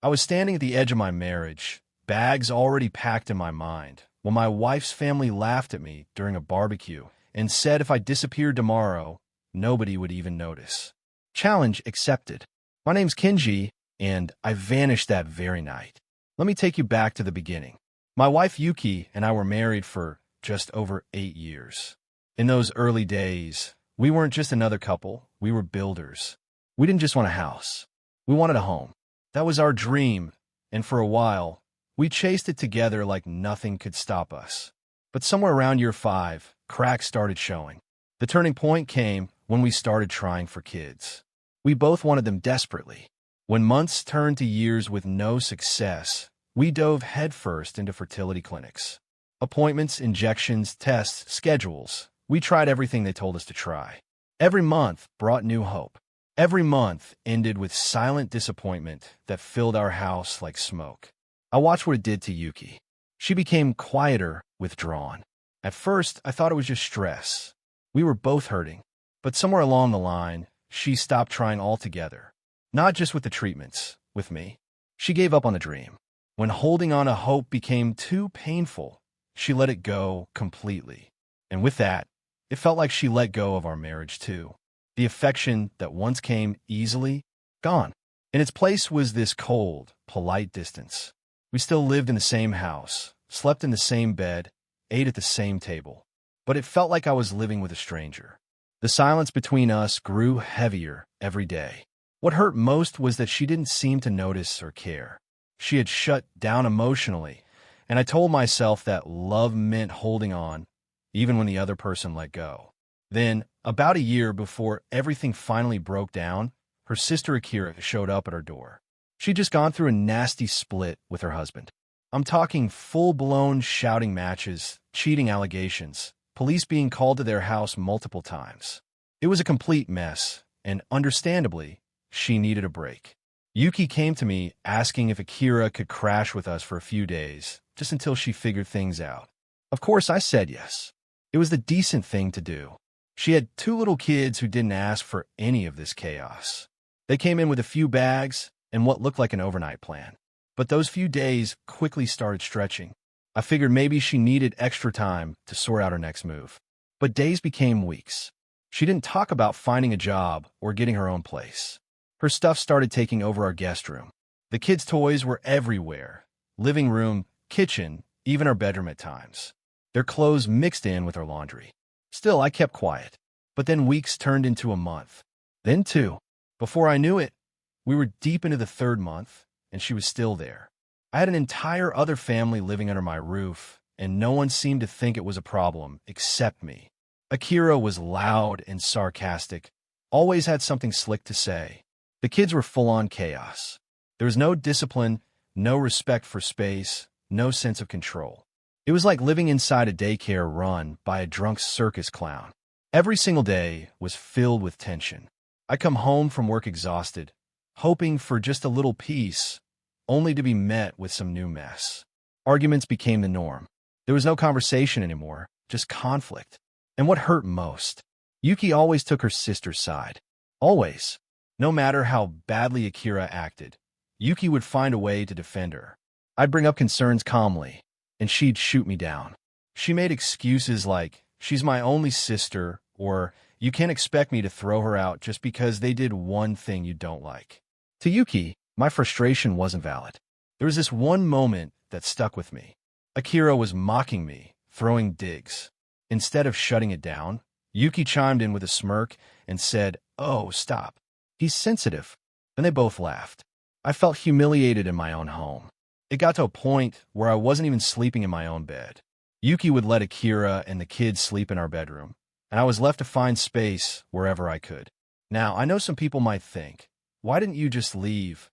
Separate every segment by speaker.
Speaker 1: I was standing at the edge of my marriage, bags already packed in my mind, when my wife's family laughed at me during a barbecue and said if I disappeared tomorrow, nobody would even notice. Challenge accepted. My name's Kenji, and I vanished that very night. Let me take you back to the beginning. My wife Yuki and I were married for just over 8 years. In those early days, we weren't just another couple, we were builders. We didn't just want a house. We wanted a home. That was our dream, and for a while, we chased it together like nothing could stop us. But somewhere around year 5, cracks started showing. The turning point came when we started trying for kids. We both wanted them desperately. When months turned to years with no success, we dove headfirst into fertility clinics. Appointments, injections, tests, schedules. We tried everything they told us to try. Every month brought new hope. Every month ended with silent disappointment that filled our house like smoke. I watched what it did to Yuki. She became quieter, withdrawn. At first, I thought it was just stress. We were both hurting. But somewhere along the line, she stopped trying altogether. Not just with the treatments, with me. She gave up on the dream. When holding on to hope became too painful, she let it go completely. And with that, it felt like she let go of our marriage too. The affection that once came easily, gone. In its place was this cold, polite distance. We still lived in the same house, slept in the same bed, ate at the same table. But it felt like I was living with a stranger. The silence between us grew heavier every day. What hurt most was that she didn't seem to notice or care. She had shut down emotionally, and I told myself that love meant holding on, even when the other person let go. Then, about a year before everything finally broke down, her sister Akira showed up at our door. She'd just gone through a nasty split with her husband. I'm talking full-blown shouting matches, cheating allegations, police being called to their house multiple times. It was a complete mess, and understandably, she needed a break. Yuki came to me asking if Akira could crash with us for a few days, just until she figured things out. Of course, I said yes. It was the decent thing to do. She had 2 little kids who didn't ask for any of this chaos. They came in with a few bags and what looked like an overnight plan. But those few days quickly started stretching. I figured maybe she needed extra time to sort out her next move. But days became weeks. She didn't talk about finding a job or getting her own place. Her stuff started taking over our guest room. The kids' toys were everywhere. Living room, kitchen, even our bedroom at times. Their clothes mixed in with our laundry. Still, I kept quiet. But then weeks turned into a month. Then 2. Before I knew it, we were deep into the 3rd month, and she was still there. I had an entire other family living under my roof, and no one seemed to think it was a problem except me. Akira was loud and sarcastic, always had something slick to say. The kids were full-on chaos. There was no discipline, no respect for space, no sense of control. It was like living inside a daycare run by a drunk circus clown. Every single day was filled with tension. I come home from work exhausted, hoping for just a little peace, only to be met with some new mess. Arguments became the norm. There was no conversation anymore, just conflict. And what hurt most? Yuki always took her sister's side. Always. No matter how badly Akira acted, Yuki would find a way to defend her. I'd bring up concerns calmly, and she'd shoot me down. She made excuses like, she's my only sister, or you can't expect me to throw her out just because they did one thing you don't like. To Yuki, my frustration wasn't valid. There was this one moment that stuck with me. Akira was mocking me, throwing digs. Instead of shutting it down, Yuki chimed in with a smirk and said, "Oh, stop. He's sensitive." Then they both laughed. I felt humiliated in my own home. It got to a point where I wasn't even sleeping in my own bed. Yuki would let Akira and the kids sleep in our bedroom, and I was left to find space wherever I could. Now, I know some people might think, why didn't you just leave?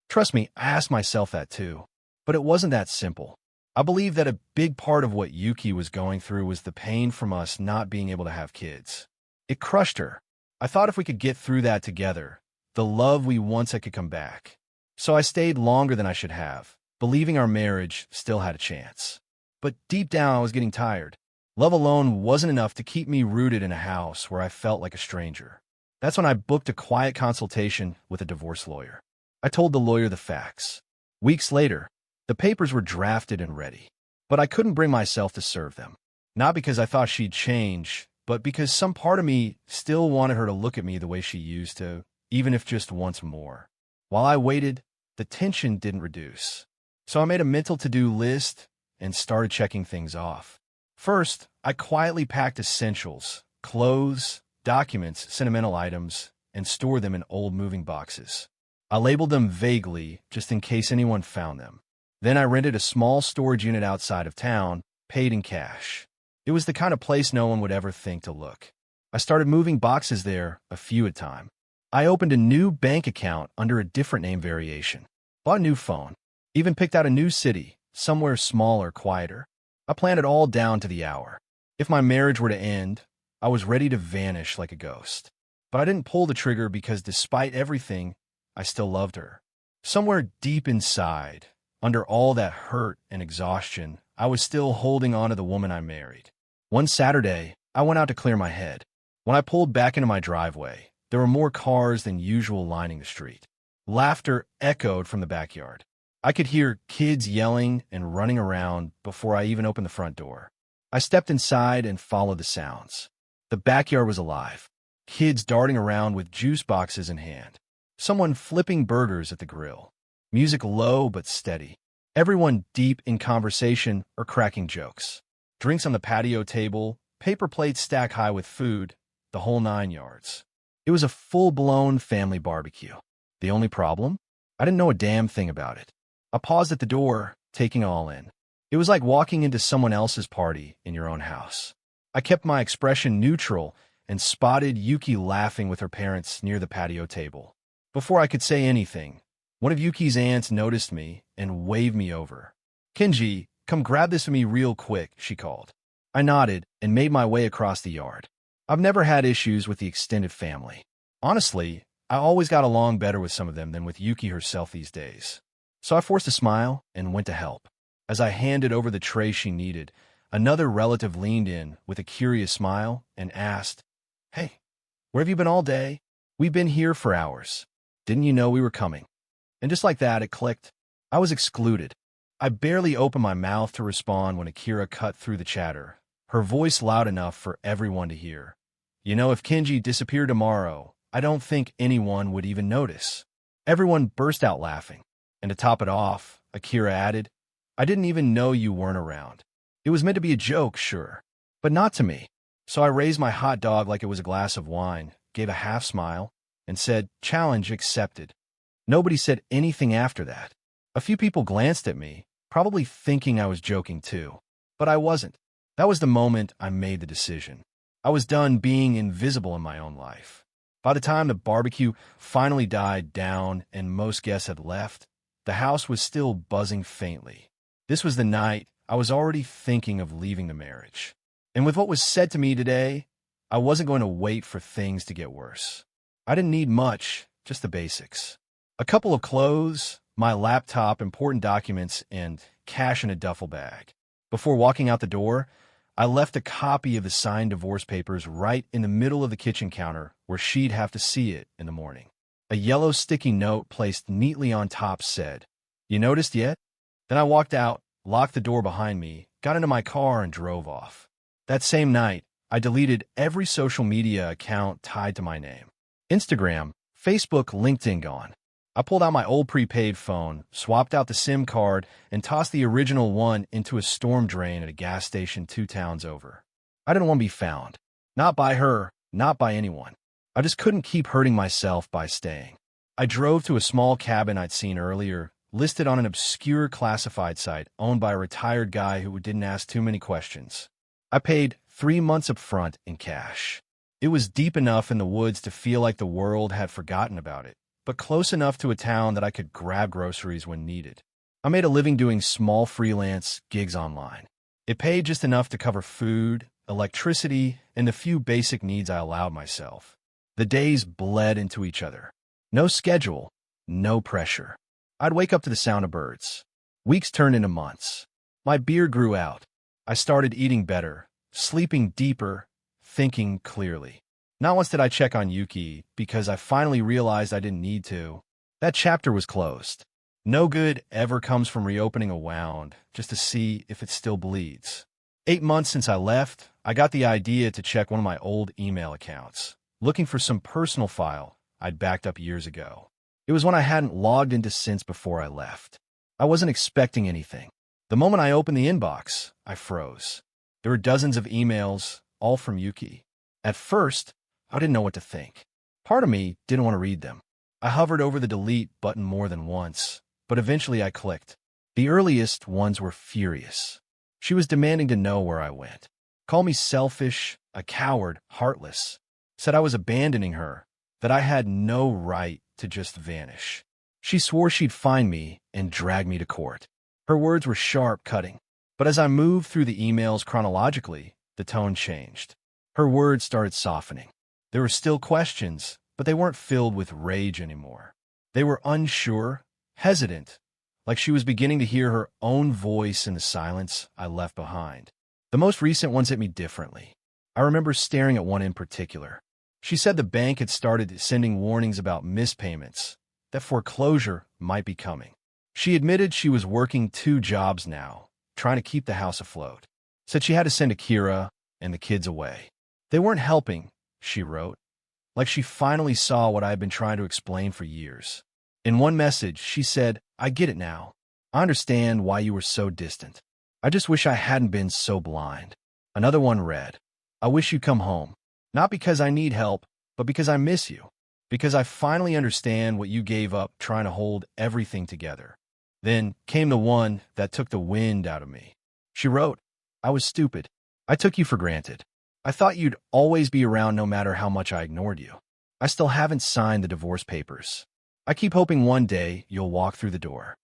Speaker 1: Trust me, I asked myself that too. But it wasn't that simple. I believe that a big part of what Yuki was going through was the pain from us not being able to have kids. It crushed her. I thought if we could get through that together, the love we once had could come back. So I stayed longer than I should have, believing our marriage still had a chance. But deep down, I was getting tired. Love alone wasn't enough to keep me rooted in a house where I felt like a stranger. That's when I booked a quiet consultation with a divorce lawyer. I told the lawyer the facts. Weeks later, the papers were drafted and ready, but I couldn't bring myself to serve them. Not because I thought she'd change, but because some part of me still wanted her to look at me the way she used to, even if just once more. While I waited, the tension didn't reduce. So I made a mental to-do list and started checking things off. First, I quietly packed essentials, clothes, documents, sentimental items, and stored them in old moving boxes. I labeled them vaguely, just in case anyone found them. Then I rented a small storage unit outside of town, paid in cash. It was the kind of place no one would ever think to look. I started moving boxes there, a few at a time. I opened a new bank account under a different name variation, bought a new phone, even picked out a new city, somewhere smaller, quieter. I planned it all down to the hour. If my marriage were to end, I was ready to vanish like a ghost. But I didn't pull the trigger because despite everything, I still loved her. Somewhere deep inside, under all that hurt and exhaustion, I was still holding on to the woman I married. One Saturday, I went out to clear my head. When I pulled back into my driveway, there were more cars than usual lining the street. Laughter echoed from the backyard. I could hear kids yelling and running around before I even opened the front door. I stepped inside and followed the sounds. The backyard was alive. Kids darting around with juice boxes in hand. Someone flipping burgers at the grill. Music low but steady. Everyone deep in conversation or cracking jokes. Drinks on the patio table, paper plates stacked high with food, the whole 9 yards. It was a full-blown family barbecue. The only problem? I didn't know a damn thing about it. I paused at the door, taking it all in. It was like walking into someone else's party in your own house. I kept my expression neutral and spotted Yuki laughing with her parents near the patio table. Before I could say anything, one of Yuki's aunts noticed me and waved me over. "Kenji, come grab this for me real quick," she called. I nodded and made my way across the yard. I've never had issues with the extended family. Honestly, I always got along better with some of them than with Yuki herself these days. So I forced a smile and went to help. As I handed over the tray she needed, another relative leaned in with a curious smile and asked, "Hey, where have you been all day? We've been here for hours. Didn't you know we were coming?" And just like that, it clicked. I was excluded. I barely opened my mouth to respond when Akira cut through the chatter, her voice loud enough for everyone to hear. "You know, if Kenji disappeared tomorrow, I don't think anyone would even notice." Everyone burst out laughing. And to top it off, Akira added, "I didn't even know you weren't around. It was meant to be a joke, sure, but not to me." So I raised my hot dog like it was a glass of wine, gave a half smile, and said, "Challenge accepted." Nobody said anything after that. A few people glanced at me, probably thinking I was joking too. But I wasn't. That was the moment I made the decision. I was done being invisible in my own life. By the time the barbecue finally died down and most guests had left, the house was still buzzing faintly. This was the night I was already thinking of leaving the marriage. And with what was said to me today, I wasn't going to wait for things to get worse. I didn't need much, just the basics. A couple of clothes, my laptop, important documents, and cash in a duffel bag. Before walking out the door, I left a copy of the signed divorce papers right in the middle of the kitchen counter where she'd have to see it in the morning. A yellow sticky note placed neatly on top said, "You noticed yet?" Then I walked out, locked the door behind me, got into my car, and drove off. That same night, I deleted every social media account tied to my name. Instagram, Facebook, LinkedIn gone. I pulled out my old prepaid phone, swapped out the SIM card, and tossed the original one into a storm drain at a gas station 2 towns over. I didn't want to be found. Not by her, not by anyone. I just couldn't keep hurting myself by staying. I drove to a small cabin I'd seen earlier, listed on an obscure classified site owned by a retired guy who didn't ask too many questions. I paid 3 months up front in cash. It was deep enough in the woods to feel like the world had forgotten about it, but close enough to a town that I could grab groceries when needed. I made a living doing small freelance gigs online. It paid just enough to cover food, electricity, and the few basic needs I allowed myself. The days bled into each other. No schedule, no pressure. I'd wake up to the sound of birds. Weeks turned into months. My beard grew out. I started eating better, sleeping deeper, thinking clearly. Not once did I check on Yuki, because I finally realized I didn't need to. That chapter was closed. No good ever comes from reopening a wound just to see if it still bleeds. 8 months since I left, I got the idea to check one of my old email accounts, looking for some personal file I'd backed up years ago. It was one I hadn't logged into since before I left. I wasn't expecting anything. The moment I opened the inbox, I froze. There were dozens of emails, all from Yuki. At first, I didn't know what to think. Part of me didn't want to read them. I hovered over the delete button more than once, but eventually I clicked. The earliest ones were furious. She was demanding to know where I went. Called me selfish, a coward, heartless. Said I was abandoning her, that I had no right to just vanish. She swore she'd find me and drag me to court. Her words were sharp, cutting. But as I moved through the emails chronologically, the tone changed. Her words started softening. There were still questions, but they weren't filled with rage anymore. They were unsure, hesitant, like she was beginning to hear her own voice in the silence I left behind. The most recent ones hit me differently. I remember staring at one in particular. She said the bank had started sending warnings about mispayments, that foreclosure might be coming. She admitted she was working 2 jobs now, trying to keep the house afloat. Said she had to send Akira and the kids away. They weren't helping, she wrote, like she finally saw what I had been trying to explain for years. In one message, she said, "I get it now. I understand why you were so distant. I just wish I hadn't been so blind." Another one read, "I wish you'd come home. Not because I need help, but because I miss you. Because I finally understand what you gave up trying to hold everything together." Then came the one that took the wind out of me. She wrote, "I was stupid. I took you for granted. I thought you'd always be around no matter how much I ignored you. I still haven't signed the divorce papers. I keep hoping one day you'll walk through the door."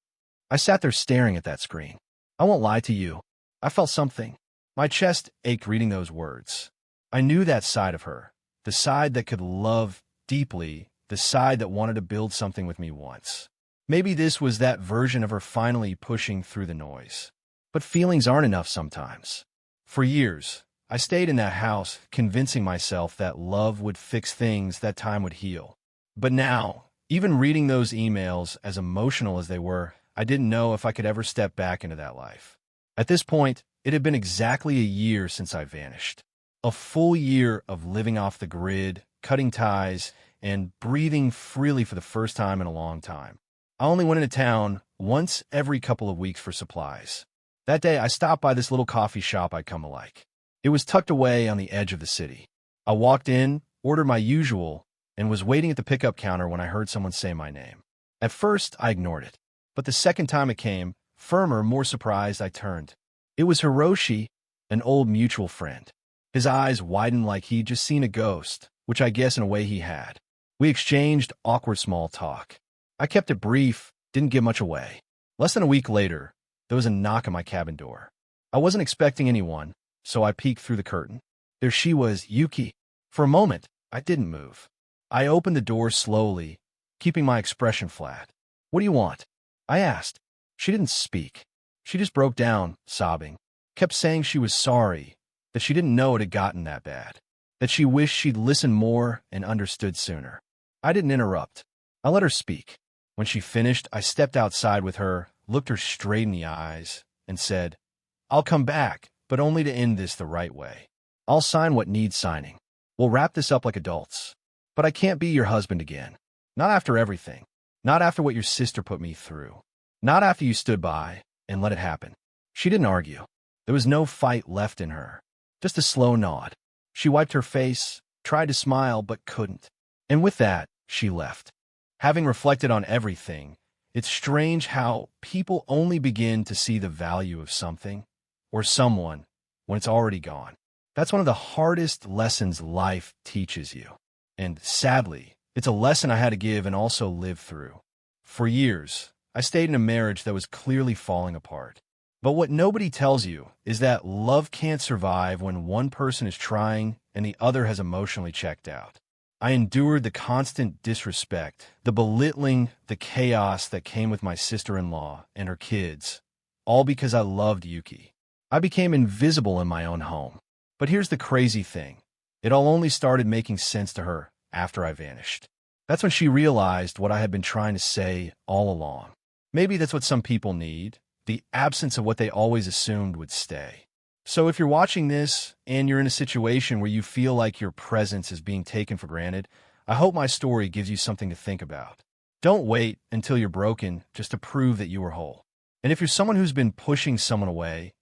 Speaker 1: I sat there staring at that screen. I won't lie to you. I felt something. My chest ached reading those words. I knew that side of her, the side that could love deeply, the side that wanted to build something with me once. Maybe this was that version of her finally pushing through the noise. But feelings aren't enough sometimes. For years, I stayed in that house, convincing myself that love would fix things, that time would heal. But now, even reading those emails, as emotional as they were, I didn't know if I could ever step back into that life. At this point, it had been exactly a year since I vanished. A full year of living off the grid, cutting ties, and breathing freely for the first time in a long time. I only went into town once every couple of weeks for supplies. That day, I stopped by this little coffee shop I'd come to like. It was tucked away on the edge of the city. I walked in, ordered my usual, and was waiting at the pickup counter when I heard someone say my name. At first, I ignored it. But the second time it came, firmer, more surprised, I turned. It was Hiroshi, an old mutual friend. His eyes widened like he'd just seen a ghost, which I guess in a way he had. We exchanged awkward small talk. I kept it brief, didn't give much away. Less than a week later, there was a knock on my cabin door. I wasn't expecting anyone, so I peeked through the curtain. There she was, Yuki. For a moment, I didn't move. I opened the door slowly, keeping my expression flat. "What do you want?" I asked. She didn't speak. She just broke down, sobbing. Kept saying she was sorry, that she didn't know it had gotten that bad, that she wished she'd listened more and understood sooner. I didn't interrupt. I let her speak. When she finished, I stepped outside with her, looked her straight in the eyes, and said, "I'll come back, but only to end this the right way. I'll sign what needs signing. We'll wrap this up like adults. But I can't be your husband again. Not after everything. Not after what your sister put me through. Not after you stood by and let it happen." She didn't argue. There was no fight left in her. Just a slow nod. She wiped her face, tried to smile, but couldn't. And with that, she left. Having reflected on everything, it's strange how people only begin to see the value of something or someone when it's already gone. That's one of the hardest lessons life teaches you. And sadly, it's a lesson I had to give and also live through. For years, I stayed in a marriage that was clearly falling apart. But what nobody tells you is that love can't survive when one person is trying and the other has emotionally checked out. I endured the constant disrespect, the belittling, the chaos that came with my sister-in-law and her kids, all because I loved Yuki. I became invisible in my own home. But here's the crazy thing. It all only started making sense to her after I vanished. That's when she realized what I had been trying to say all along. Maybe that's what some people need, the absence of what they always assumed would stay. So if you're watching this and you're in a situation where you feel like your presence is being taken for granted, I hope my story gives you something to think about. Don't wait until you're broken just to prove that you are whole. And if you're someone who's been pushing someone away,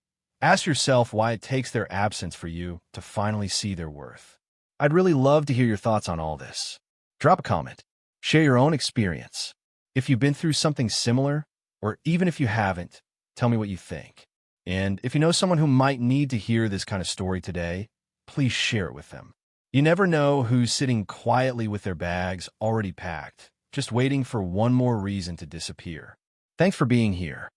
Speaker 1: ask yourself why it takes their absence for you to finally see their worth. I'd really love to hear your thoughts on all this. Drop a comment. Share your own experience. If you've been through something similar, or even if you haven't, tell me what you think. And if you know someone who might need to hear this kind of story today, please share it with them. You never know who's sitting quietly with their bags already packed, just waiting for one more reason to disappear. Thanks for being here.